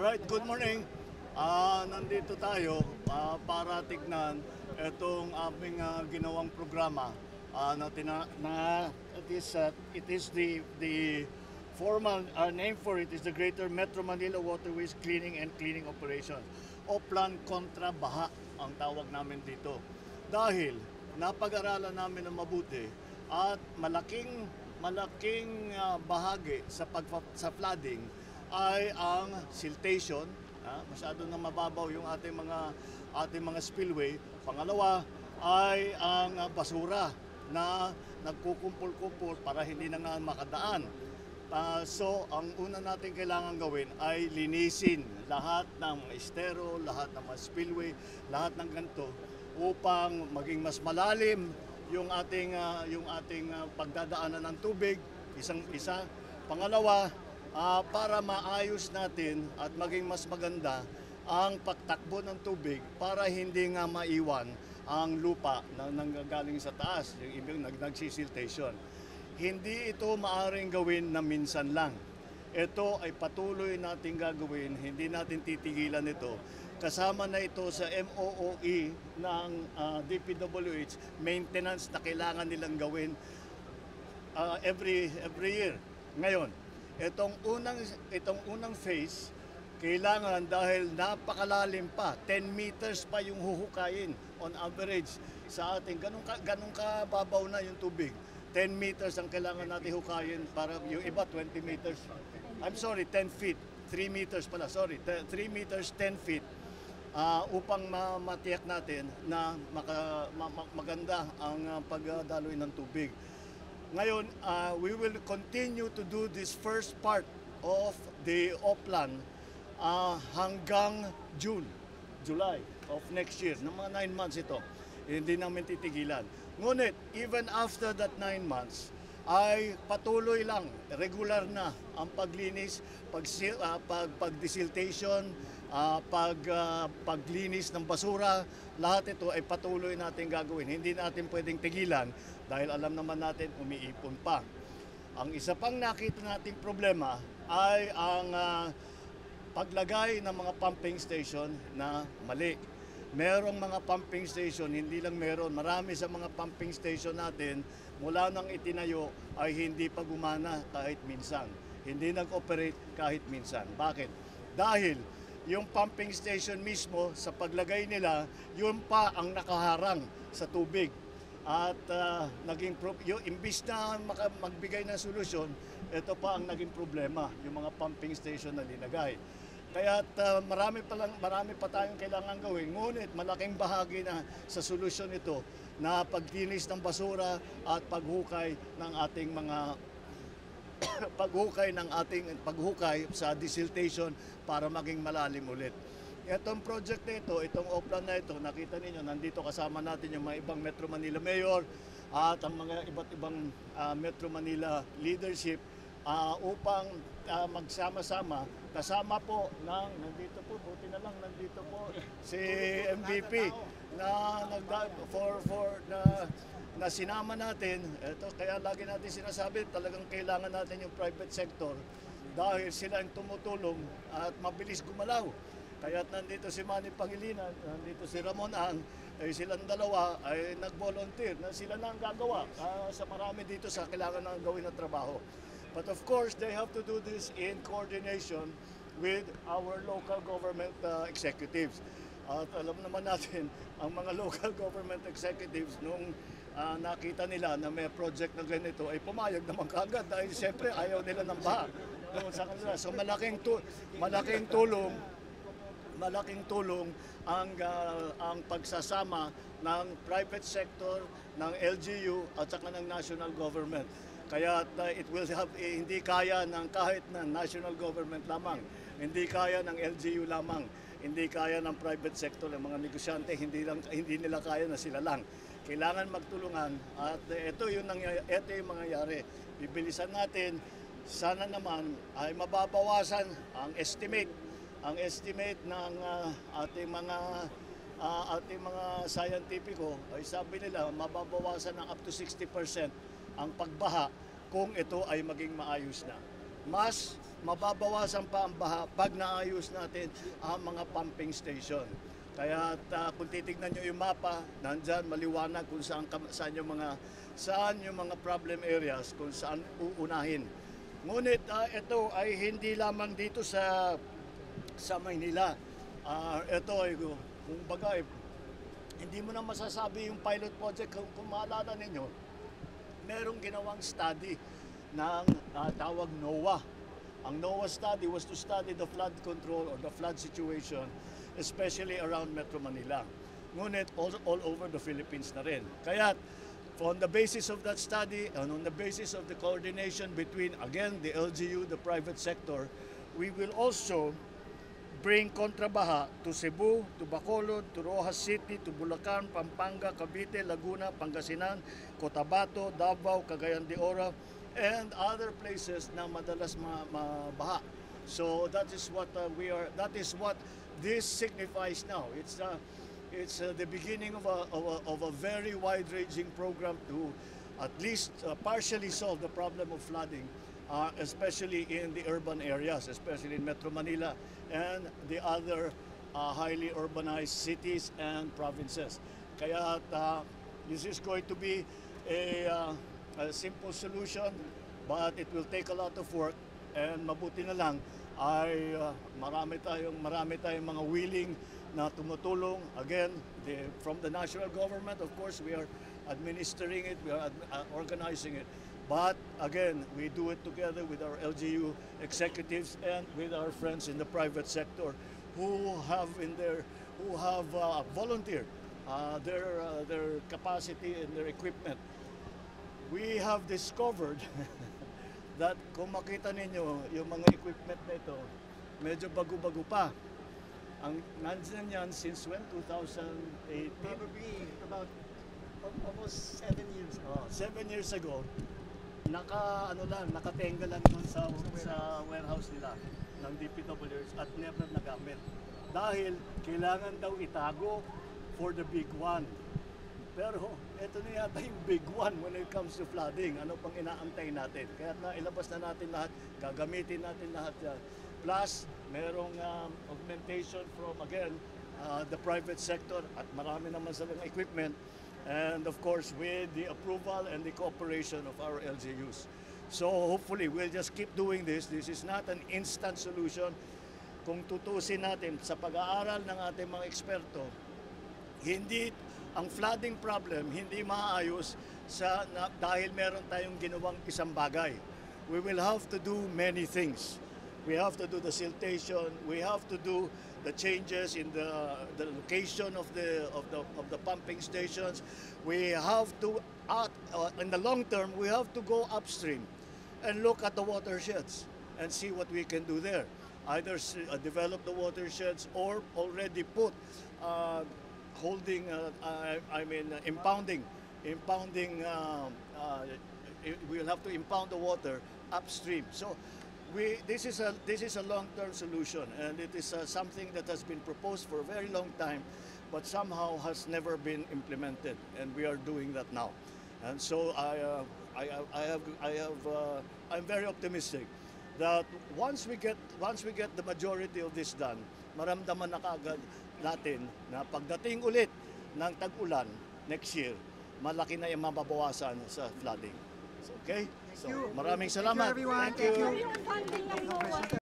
Alright, good morning. Nandito tayo para tignan itong aming ginawang programa it is the formal name for it is the Greater Metro Manila Waterways Cleaning and Cleaning Operations o Plan Kontra Baha ang tawag namin dito. Dahil napag-aralan namin ng mabuti at malaking bahagi sa flooding ay ang siltation. Masyado na mababaw yung ating mga spillway. Pangalawa ay ang basura na nagkukumpul-kumpul para hindi na nga makadaan. So ang una natin kailangan gawin ay linisin lahat ng estero, lahat ng mga spillway, lahat ng ganito upang maging mas malalim yung ating pagdadaanan ng tubig, isang-isa. Pangalawa, para maayos natin at maging mas maganda ang pagtakbo ng tubig para hindi nga maiwan ang lupa na nanggagaling sa taas, yung ibig nagsisiltation. Hindi ito maaaring gawin na minsan lang. Ito ay patuloy nating gagawin, hindi natin titigilan ito. Kasama na ito sa MOOE ng DPWH, maintenance na kailangan nilang gawin every year. Ngayon, itong unang phase, kailangan dahil napakalalim pa, 10 meters pa yung huhukayin on average sa ating, ganun ka babaw na yung tubig. 10 meters ang kailangan natin hukayin para yung iba 20 meters. I'm sorry, 10 feet. 3 meters pala, sorry. 3 meters, 10 feet upang matiyak natin na maganda ang pagdaloy ng tubig. Ngayon, we will continue to do this first part of the O-Plan hanggang July of next year. Ng mga 9 months ito. Hindi namin titigilan. Ngunit, even after that 9 months, ay patuloy lang, regular na ang paglinis, pag-desiltation, paglinis ng basura, lahat ito ay patuloy natin gagawin. Hindi natin pwedeng tigilan dahil alam naman natin umiipon pa. Ang isa pang nakita nating problema ay ang paglagay ng mga pumping station na mali. Merong mga pumping station, hindi lang meron, marami sa mga pumping station natin mula nang itinayo ay hindi pa gumana kahit minsan. Hindi nag-operate kahit minsan. Bakit? Dahil yung pumping station mismo sa paglagay nila, yun pa ang nakaharang sa tubig. At imbis na magbigay ng solusyon, ito pa ang naging problema, yung mga pumping station na linagay. Kaya marami pa tayong kailangan gawin, ngunit malaking bahagi na sa solusyon ito na paglinis ng basura at paghukay ng ating mga paghukay sa desiltation para maging malalim ulit. Itong project na ito, itong O-Plan na ito, nakita ninyo, nandito kasama natin yung mga ibang Metro Manila Mayor at ang mga iba't ibang Metro Manila leadership upang magsama-sama. Kasama po nandito po, buti na lang nandito po si MVP na sinama natin. Ito, kaya lagi natin sinasabi, talagang kailangan natin yung private sector dahil sila ang tumutulong at mabilis gumalaw. Kaya nandito si Manny Pangilinan, nandito si Ramon Ang, silang dalawa ay nag-volunteer na sila na ang gagawa sa marami dito sa kailangan na gawin na trabaho. But of course, they have to do this in coordination with our local government executives. At alam naman natin, ang mga local government executives, nung nakita nila na may project na ganito, ay pumayag naman kaagad dahil siyempre ayaw nila ng baha doon sa kanila. So malaking tulong ang pagsasama ng private sector, ng LGU at saka ng national government. Kaya it will have, hindi kaya ng kahit na national government lamang, hindi kaya ng LGU lamang, hindi kaya ng private sector, ng mga negosyante, hindi nila kaya na sila lang. Kailangan magtulungan at ito yung mangyayari. Bibilisan natin, sana naman ay mababawasan ang estimate ng ating mga scientifico ay sabi nila mababawasan ng up to 60% ang pagbaha kung ito ay maging maayos na. mas mababawasan pa ang baha pag naayos natin ang mga pumping station. Kaya kung titignan nyo yung mapa, nandyan maliwanag kung saan yung mga problem areas, kung saan uunahin. Ngunit ito ay hindi lamang dito sa Maynila. Ito ay kung bagay, hindi mo na masasabi yung pilot project. Kung maalala ninyo, merong ginawang study ng tawag NOAA. Ang NOAA study was to study the flood control or the flood situation, especially around Metro Manila. Ngunit all over the Philippines na rin. Kaya on the basis of that study and on the basis of the coordination between, again, the LGU, the private sector, we will also bring kontrabaha to Cebu, to Bacolod, to Rojas City, to Bulacan, Pampanga, Cavite, Laguna, Pangasinan, Cotabato, Davao, Cagayan de Oro, and other places na madalas mabaha. So that is what that is what this signifies now. It's the beginning of a very wide-ranging program to at least partially solve the problem of flooding, especially in the urban areas, especially in Metro Manila and the other highly urbanized cities and provinces. Kaya this is going to be a simple solution, but it will take a lot of work, and mabuti na lang ay marami tayong mga willing na tumutulong. Again, from the national government, of course, we are administering it, we are organizing it. But again, we do it together with our LGU executives and with our friends in the private sector who have volunteered their capacity and their equipment. We have discovered that kung makita ninyo yung mga equipment na ito, medyo bago-bago pa. Ang nandyan yan since when? 2018? Probably about almost 7 years ago. 7 years ago, nakatenga lang doon sa warehouse nila ng DPWH at never nagamit. Dahil kailangan daw itago for the big one. Pero ito na yata yung big one when it comes to flooding. Ano pang inaantay natin? Kaya ilabas na natin lahat, gagamitin natin lahat yan. Plus, merong augmentation from, again, the private sector at marami naman silang equipment. And of course, with the approval and the cooperation of our LGUs. So hopefully, we'll just keep doing this. This is not an instant solution. Kung tutusin natin sa pag-aaral ng ating mga eksperto, ang flooding problem hindi maayos dahil meron tayong ginawang isang bagay. We will have to do many things. We have to do the siltation. We have to do the changes in the location of the pumping stations. We have to, in the long term, we have to go upstream and look at the watersheds and see what we can do there. Either develop the watersheds or already put impounding. We'll have to impound the water upstream. So this is a long-term solution, and it is something that has been proposed for a very long time, but somehow has never been implemented, and we are doing that now. And so I'm very optimistic that once we get the majority of this done, maramdaman na kaagad natin na pagdating ulit ng tag-ulan next year, malaki na yung mababawasan sa flooding. So, okay? So, maraming salamat. Thank you, everyone. Thank you. Thank you.